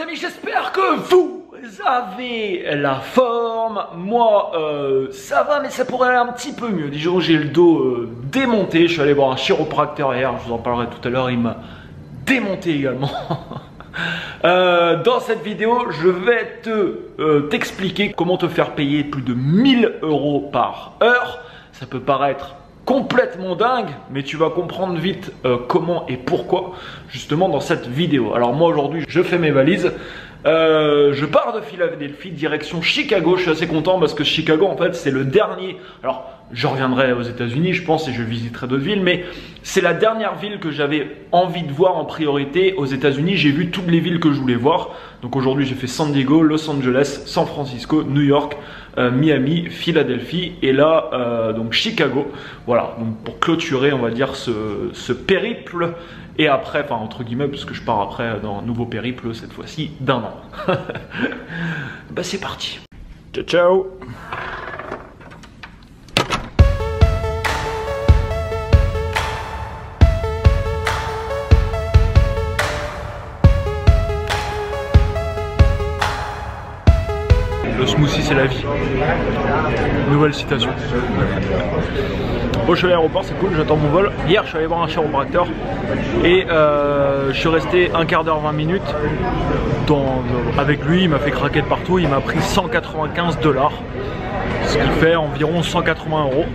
amis, j'espère que vous avez la forme. Moi, ça va, mais ça pourrait aller un petit peu mieux. Disons, j'ai le dos démonté. Je suis allé voir un chiropracteur hier, je vous en parlerai tout à l'heure. Il m'a démonté également. Dans cette vidéo, je vais t'expliquer comment te faire payer plus de 1000 € par heure. Ça peut paraître complètement dingue, mais tu vas comprendre vite comment et pourquoi justement dans cette vidéo. Alors moi aujourd'hui je fais mes valises, je pars de Philadelphie direction Chicago. Je suis assez content parce que Chicago en fait c'est le dernier, alors je reviendrai aux États-Unis je pense et je visiterai d'autres villes, mais c'est la dernière ville que j'avais envie de voir en priorité aux États-Unis. J'ai vu toutes les villes que je voulais voir, donc aujourd'hui j'ai fait San Diego, Los Angeles, San Francisco, New York, Miami, Philadelphie et là donc Chicago. Voilà, donc pour clôturer on va dire ce périple, et après, enfin entre guillemets parce que je pars après dans un nouveau périple cette fois-ci d'1 an. Bah c'est parti. Ciao ciao. Le smoothie c'est la vie. Nouvelle citation. Bon, je suis à l'aéroport, c'est cool, j'attends mon vol. Hier je suis allé voir un chiropracteur et je suis resté un quart d'heure, 20 minutes avec lui. Il m'a fait craquer de partout, il m'a pris 195 $, ce qui fait environ 180 €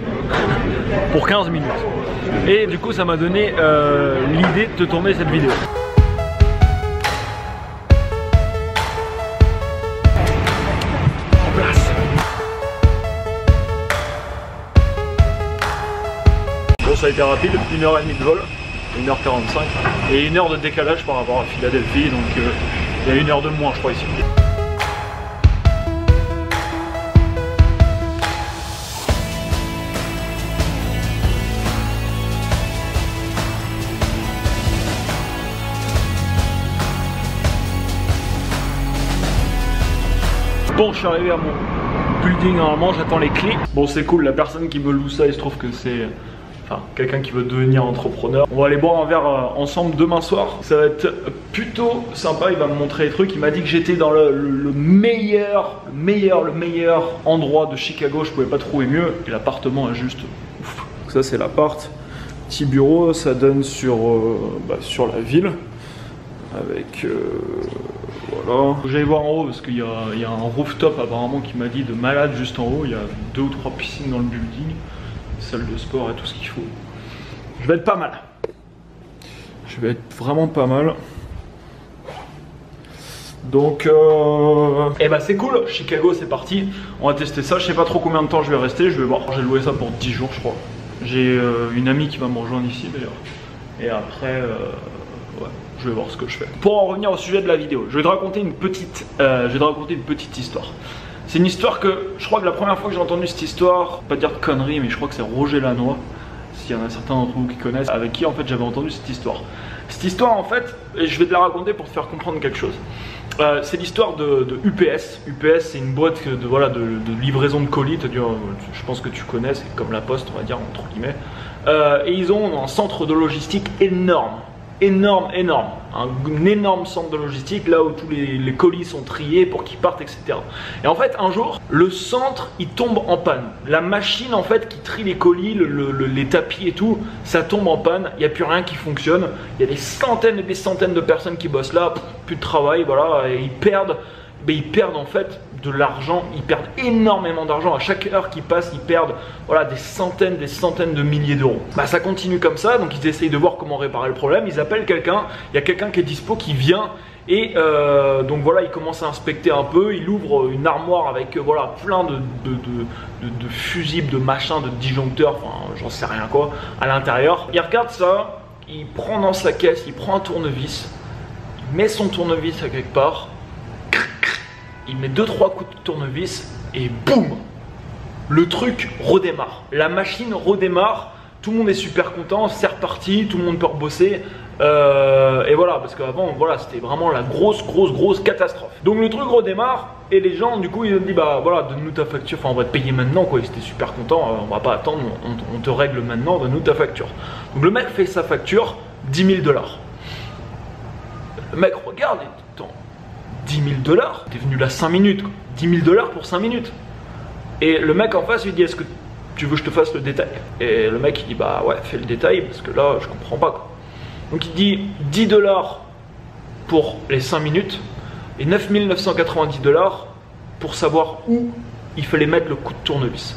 pour 15 minutes. Et du coup ça m'a donné l'idée de te tourner cette vidéo. Bon, ça a été rapide, 1h30 de vol, 1h45 et 1 heure de décalage par rapport à Philadelphie, donc il y a 1 heure de moins je crois ici. Bon, je suis arrivé à mon building, normalement j'attends les clés. Bon, c'est cool, la personne qui me loue ça, il se trouve que c'est quelqu'un qui veut devenir entrepreneur. On va aller boire un verre ensemble demain soir. Ça va être plutôt sympa, il va me montrer les trucs. Il m'a dit que j'étais dans le meilleur endroit de Chicago. Je pouvais pas trouver mieux. Et l'appartement est juste ouf. Ça c'est l'appart. Petit bureau, ça donne sur la ville. Avec voilà. J'allais voir en haut parce qu'il y a un rooftop apparemment qui m'a dit de malade juste en haut. Il y a 2 ou 3 piscines dans le building. Salle de sport et tout ce qu'il faut. Je vais être pas mal. Je vais être vraiment pas mal. Donc eh ben c'est cool, Chicago c'est parti. On va tester ça, je sais pas trop combien de temps je vais rester, je vais voir. J'ai loué ça pour 10 jours je crois. J'ai une amie qui va me rejoindre ici d'ailleurs. Et après ouais, je vais voir ce que je fais. Pour en revenir au sujet de la vidéo, je vais te raconter une petite histoire. C'est une histoire que, je crois que la première fois que j'ai entendu cette histoire, pas dire de conneries, mais je crois que c'est Roger Lanois, s'il y en a certains d'entre vous qui connaissent, avec qui en fait j'avais entendu cette histoire. Cette histoire en fait, et je vais te la raconter pour te faire comprendre quelque chose. C'est l'histoire de UPS. UPS c'est une boîte de livraison de colis, je pense que tu connais, c'est comme la Poste on va dire entre guillemets. Et ils ont un centre de logistique énorme. Un énorme centre de logistique là où tous les colis sont triés pour qu'ils partent, etc. Et en fait un jour le centre il tombe en panne, la machine en fait qui trie les colis, les tapis et tout, ça tombe en panne, il n'y a plus rien qui fonctionne, il y a des centaines et des centaines de personnes qui bossent là, plus de travail, voilà, et ils perdent en fait de l'argent, ils perdent énormément d'argent. À chaque heure qui passe, ils perdent voilà, des centaines de milliers d'euros. Bah, ça continue comme ça, donc ils essayent de voir comment réparer le problème. Ils appellent quelqu'un, il y a quelqu'un qui est dispo qui vient et donc voilà, il commence à inspecter un peu. Il ouvre une armoire avec voilà, plein de fusibles, de machins, de disjoncteurs, enfin j'en sais rien quoi, à l'intérieur. Il regarde ça, il prend dans sa caisse, il prend un tournevis, il met son tournevis à quelque part. Il met 2-3 coups de tournevis et boum, le truc redémarre. La machine redémarre, tout le monde est super content, c'est reparti, tout le monde peut rebosser. Et voilà, parce qu'avant, voilà, c'était vraiment la grosse catastrophe. Donc le truc redémarre et les gens, du coup, ils ont dit bah voilà, donne-nous ta facture, enfin on va te payer maintenant quoi. Ils étaient super contents, on va pas attendre, on te règle maintenant, donne-nous ta facture. Donc le mec fait sa facture, 10 000 $. Le mec regarde et attends, 10 000 $, t'es venu là 5 minutes, quoi. 10 000 $ pour 5 minutes. Et le mec en face lui dit, est-ce que tu veux que je te fasse le détail? Et le mec il dit, bah ouais, fais le détail parce que là je comprends pas, quoi. Donc il dit 10 $ pour les 5 minutes et 9 990 $ pour savoir où il fallait mettre le coup de tournevis.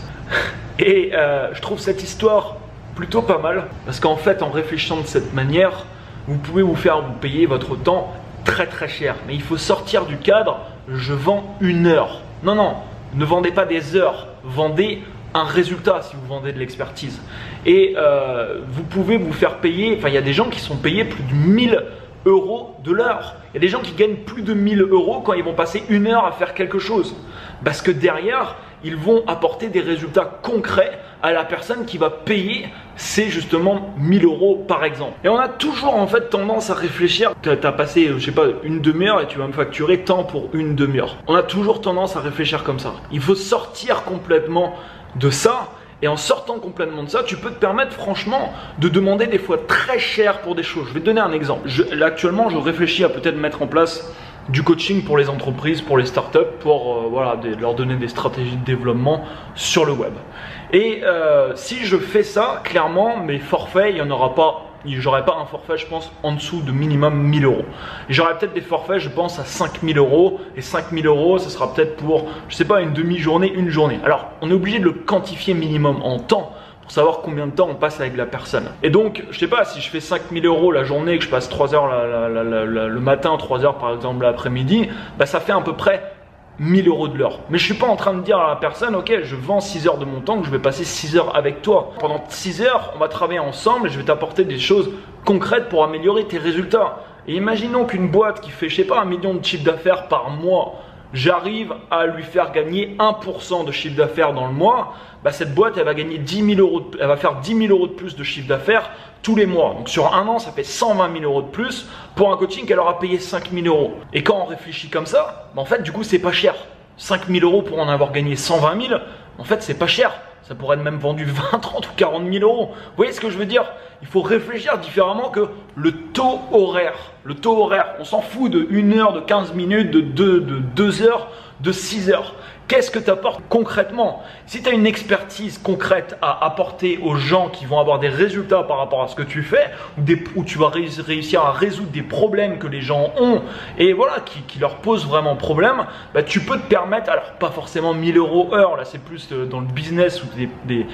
Et je trouve cette histoire plutôt pas mal parce qu'en fait, en réfléchissant de cette manière, vous pouvez vous payer votre temps très très cher. Mais il faut sortir du cadre, je vends une heure. Non, non, ne vendez pas des heures, vendez un résultat si vous vendez de l'expertise. Et vous pouvez vous faire payer, enfin il y a des gens qui sont payés plus de 1000 € de l'heure. Il y a des gens qui gagnent plus de 1000 € quand ils vont passer une heure à faire quelque chose. Parce que derrière, ils vont apporter des résultats concrets à la personne qui va payer ces justement 1000 € par exemple. Et on a toujours en fait tendance à réfléchir, tu as passé je sais pas une demi-heure et tu vas me facturer tant pour une demi-heure. On a toujours tendance à réfléchir comme ça. Il faut sortir complètement de ça. Et en sortant complètement de ça, tu peux te permettre franchement de demander des fois très cher pour des choses. Je vais te donner un exemple. Là, actuellement, je réfléchis à peut-être mettre en place du coaching pour les entreprises, pour les startups, pour voilà, leur donner des stratégies de développement sur le web. Et si je fais ça, clairement, mes forfaits, il n'y en aura pas. J'aurais pas un forfait, je pense, en dessous de minimum 1000 €. J'aurais peut-être des forfaits, je pense, à 5000 €. Et 5000 €, ce sera peut-être pour, je sais pas, une demi-journée, une journée. Alors, on est obligé de le quantifier minimum en temps pour savoir combien de temps on passe avec la personne. Et donc, je sais pas, si je fais 5000 € la journée et que je passe 3 heures le matin, 3 heures par exemple l'après-midi, bah, ça fait à peu près 1000 € de l'heure. Mais je suis pas en train de dire à la personne, ok, je vends 6 heures de mon temps, que je vais passer 6 heures avec toi. Pendant 6 heures, on va travailler ensemble et je vais t'apporter des choses concrètes pour améliorer tes résultats. Et imaginons qu'une boîte qui fait, je sais pas, 1 million de chiffre d'affaires par mois, j'arrive à lui faire gagner 1% de chiffre d'affaires dans le mois, bah cette boîte, elle va gagner 10 000 €, elle va faire 10 000 € de plus de chiffre d'affaires tous les mois. Donc sur un an, ça fait 120 000 € de plus pour un coaching qu'elle aura payé 5 000 €. Et quand on réfléchit comme ça, bah en fait, du coup, c'est pas cher. 5 000 € pour en avoir gagné 120 000, en fait, c'est pas cher. Ça pourrait être même vendu 20, 30 ou 40 000 €. Vous voyez ce que je veux dire? Il faut réfléchir différemment que le taux horaire. Le taux horaire, on s'en fout de 1 heure, de 15 minutes, de 2 heures, de 6 heures. Qu'est-ce que tu apportes concrètement? Si tu as une expertise concrète à apporter aux gens qui vont avoir des résultats par rapport à ce que tu fais, ou tu vas réussir à résoudre des problèmes que les gens ont et voilà, qui leur posent vraiment problème, bah, tu peux te permettre, alors pas forcément 1000 € heure, là c'est plus dans le business où des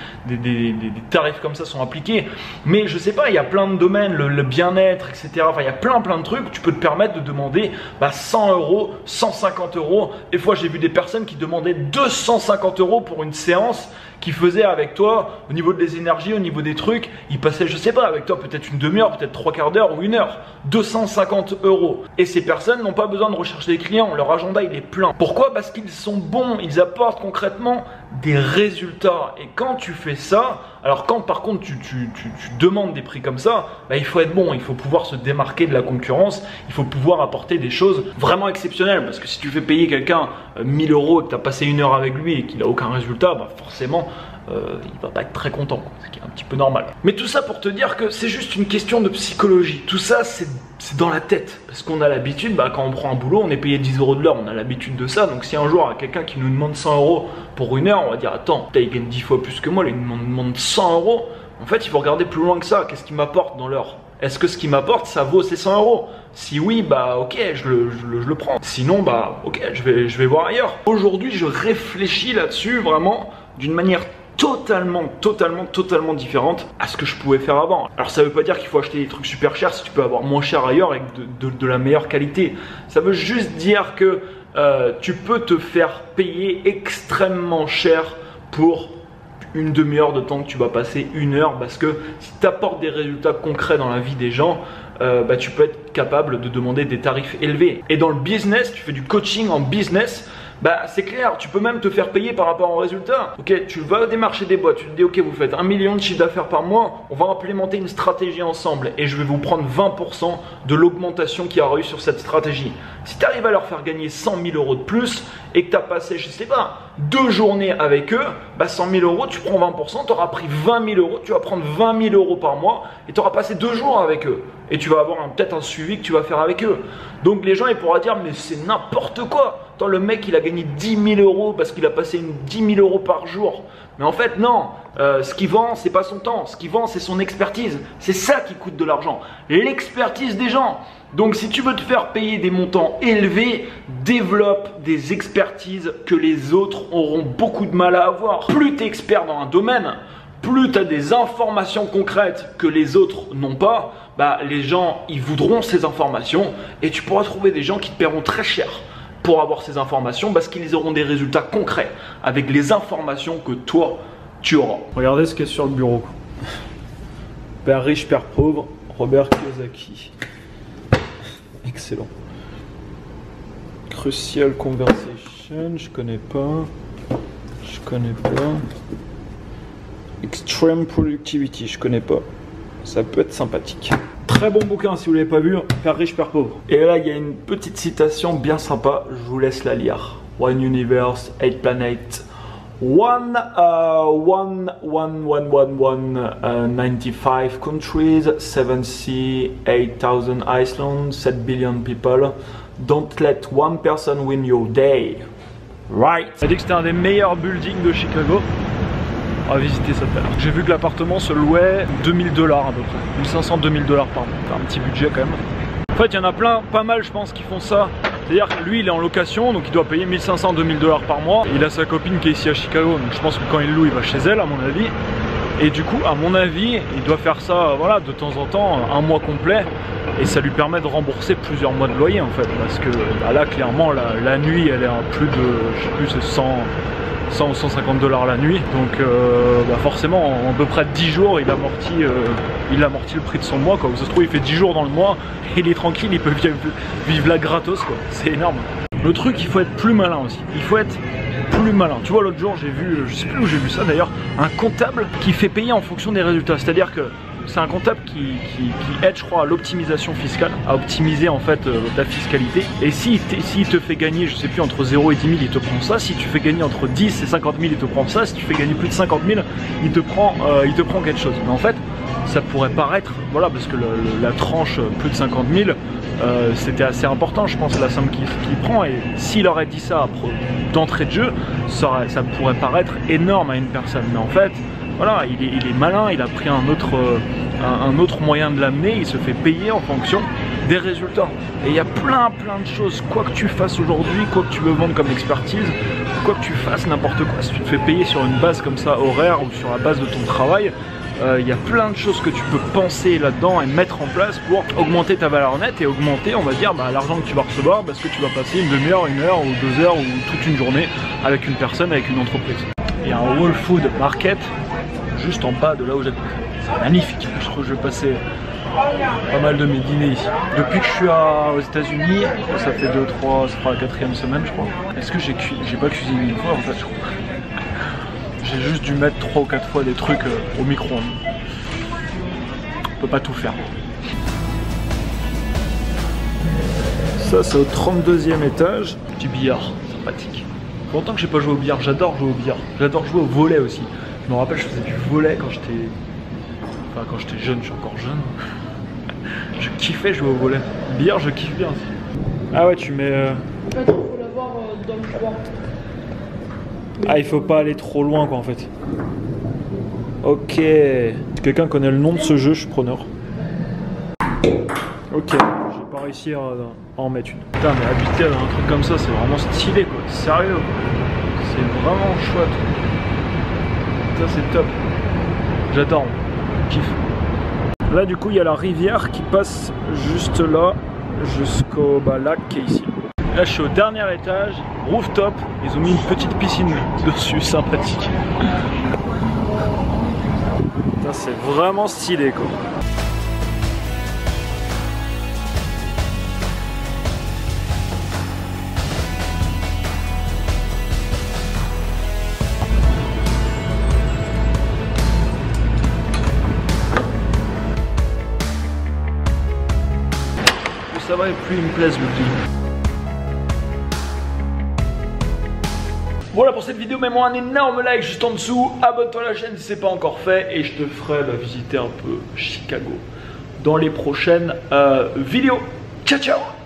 tarifs comme ça sont appliqués, mais je sais pas, il y a plein de domaines, le bien-être, etc. Enfin, il y a plein de trucs où tu peux te permettre de demander 100 €, 150 €. Des fois, j'ai vu des personnes qui demandaient 250 € pour une séance qui faisait avec toi au niveau des énergies, au niveau des trucs. Il passait, je sais pas, avec toi peut-être une demi-heure, peut-être 3/4 d'heure ou 1 heure. 250 €. Et ces personnes n'ont pas besoin de rechercher des clients. Leur agenda, il est plein. Pourquoi? Parce qu'ils sont bons. Ils apportent concrètement des résultats. Et quand tu fais ça, alors quand par contre tu demandes des prix comme ça, bah, il faut être bon. Il faut pouvoir se démarquer de la concurrence. Il faut pouvoir apporter des choses vraiment exceptionnelles. Parce que si tu fais payer quelqu'un 1000 € et que tu as passé 1 heure avec lui et qu'il n'a aucun résultat, bah forcément, il va pas être très content, ce qui est un petit peu normal. Mais tout ça pour te dire que c'est juste une question de psychologie. Tout ça, c'est dans la tête. Parce qu'on a l'habitude, bah, quand on prend un boulot, on est payé 10 € de l'heure, on a l'habitude de ça. Donc si un jour, il y a quelqu'un qui nous demande 100 € pour 1 heure, on va dire, attends, il gagne 10 fois plus que moi, il me demande 100 €. En fait, il faut regarder plus loin que ça. Qu'est-ce qu'il m'apporte dans l'heure? Est-ce que ce qu'il m'apporte, ça vaut ces 100 €? Si oui, bah ok, je le prends. Sinon, bah ok, je vais voir ailleurs. Aujourd'hui, je réfléchis là-dessus vraiment d'une manière totalement différente à ce que je pouvais faire avant. Alors ça veut pas dire qu'il faut acheter des trucs super chers si tu peux avoir moins cher ailleurs avec de la meilleure qualité. Ça veut juste dire que tu peux te faire payer extrêmement cher pour une demi-heure de temps que tu vas passer, 1 heure, parce que si tu apportes des résultats concrets dans la vie des gens, bah, tu peux être capable de demander des tarifs élevés. Et dans le business, tu fais du coaching en business, Bah c'est clair, tu peux même te faire payer par rapport au résultat. Ok, tu vas démarcher des boîtes, tu te dis ok vous faites 1 million de chiffre d'affaires par mois, on va implémenter une stratégie ensemble et je vais vous prendre 20% de l'augmentation qu'il y aura eu sur cette stratégie. Si tu arrives à leur faire gagner 100 000 euros de plus et que tu as passé, je sais pas, 2 journées avec eux, bah 100 000 euros, tu prends 20%, tu auras pris 20 000 euros, tu vas prendre 20 000 euros par mois et tu auras passé 2 jours avec eux. Et tu vas avoir peut-être un suivi que tu vas faire avec eux. Donc les gens ils pourront dire mais c'est n'importe quoi. Attends, le mec il a gagné 10 000 euros parce qu'il a passé 10 000 euros par jour. Mais en fait non, ce qu'il vend c'est pas son temps, ce qu'il vend c'est son expertise. C'est ça qui coûte de l'argent, l'expertise des gens. Donc si tu veux te faire payer des montants élevés, développe des expertises que les autres auront beaucoup de mal à avoir. Plus tu es expert dans un domaine, plus tu as des informations concrètes que les autres n'ont pas, bah, les gens ils voudront ces informations et tu pourras trouver des gens qui te paieront très cher pour avoir ces informations parce qu'ils auront des résultats concrets avec les informations que toi tu auras. Regardez ce qu'il y a sur le bureau. Père riche, père pauvre, Robert Kiyosaki. Excellent. Crucial Conversation, je connais pas. Je connais pas. Extreme Productivity, je connais pas. Ça peut être sympathique. Très bon bouquin si vous l'avez pas vu, Père riche, Père pauvre. Et là, il y a une petite citation bien sympa, je vous laisse la lire. One universe, 8 planets, 95 countries, 7 seas, 8,000 islands, 7 billion people. Don't let one person win your day. Right. Il a dit que c'était un des meilleurs buildings de Chicago. On va visiter ça tout à l'heure. J'ai vu que l'appartement se louait 2000 $ à peu près. 1500 2000 $ par mois. C'est un petit budget quand même. En fait, il y en a pas mal, je pense, qui font ça. C'est-à-dire que lui, il est en location, donc il doit payer 1500 2000 $ par mois. Il a sa copine qui est ici à Chicago, donc je pense que quand il loue, il va chez elle, à mon avis. Et du coup, à mon avis, il doit faire ça, voilà, de temps en temps, un mois complet. Et ça lui permet de rembourser plusieurs mois de loyer, en fait. Parce que bah là, clairement, la nuit, elle est à plus de, je sais plus, c'est 100 ou 150 $ la nuit. Donc bah forcément en à peu près 10 jours il amortit le prix de son mois quoi. Ça se trouve il fait 10 jours dans le mois et il est tranquille, il peut vivre là gratos quoi. C'est énorme. Le truc, il faut être plus malin aussi. Il faut être plus malin. Tu vois, l'autre jour j'ai vu, je sais plus où j'ai vu ça d'ailleurs, un comptable qui fait payer en fonction des résultats. C'est-à-dire que c'est un comptable qui aide, je crois, à l'optimisation fiscale, à optimiser en fait ta fiscalité. Et s'il te fait gagner, je sais plus, entre 0 et 10 000, il te prend ça. Si tu fais gagner entre 10 et 50 000, il te prend ça. Si tu fais gagner plus de 50 000, il te prend quelque chose. Mais en fait, ça pourrait paraître, voilà, parce que la tranche plus de 50 000, c'était assez important, je pense, la somme qu'il prend. Et s'il aurait dit ça d'entrée de jeu, ça pourrait paraître énorme à une personne. Mais en fait, voilà, il est malin, il a pris un autre moyen de l'amener, il se fait payer en fonction des résultats. Et il y a plein de choses, quoi que tu fasses aujourd'hui, quoi que tu veux vendre comme expertise, quoi que tu fasses, n'importe quoi, si tu te fais payer sur une base comme ça, horaire, ou sur la base de ton travail, il y a plein de choses que tu peux penser là-dedans et mettre en place pour augmenter ta valeur nette et augmenter, on va dire, l'argent que tu vas recevoir parce que tu vas passer une demi-heure, 1 heure ou 2 heures ou toute une journée avec une personne, avec une entreprise. Il y a un Whole Food Market juste en bas de là où j'habite. C'est magnifique. Je trouve que je vais passer pas mal de mes dîners ici. Depuis que je suis aux États-Unis, ça fait 2-3, ça fera la 4e semaine je crois. Est-ce que j'ai pas cuisiné une fois en fait je crois. J'ai juste dû mettre 3 ou 4 fois des trucs au micro-ondes. On peut pas tout faire. Ça c'est au 32e étage. Petit billard, sympathique. Longtemps que j'ai pas joué au billard, j'adore jouer au billard. J'adore jouer au volley aussi. Je me rappelle, je faisais du volley quand j'étais jeune, je suis encore jeune. Je kiffais jouer au volley. Le billard, je kiffe bien aussi. Ah ouais, tu mets... En fait, il faut l'avoir dans le froid. Ah, il faut pas aller trop loin quoi en fait. Ok. Si quelqu'un connaît le nom de ce jeu, je suis preneur. Ok, j'ai pas réussi à en mettre une. Putain, mais habiter dans un truc comme ça, c'est vraiment stylé quoi. Sérieux quoi. C'est vraiment chouette. Ça c'est top. J'adore. Je kiffe. Là du coup il y a la rivière qui passe juste là jusqu'au lac qui est ici. Là je suis au dernier étage, rooftop, ils ont mis une petite piscine dessus, sympathique. C'est vraiment stylé quoi. va et plus ils me plaisent le film. Voilà pour cette vidéo, mets-moi un énorme like juste en dessous, abonne-toi à la chaîne si ce n'est pas encore fait et je te ferai visiter un peu Chicago dans les prochaines vidéos. Ciao ciao.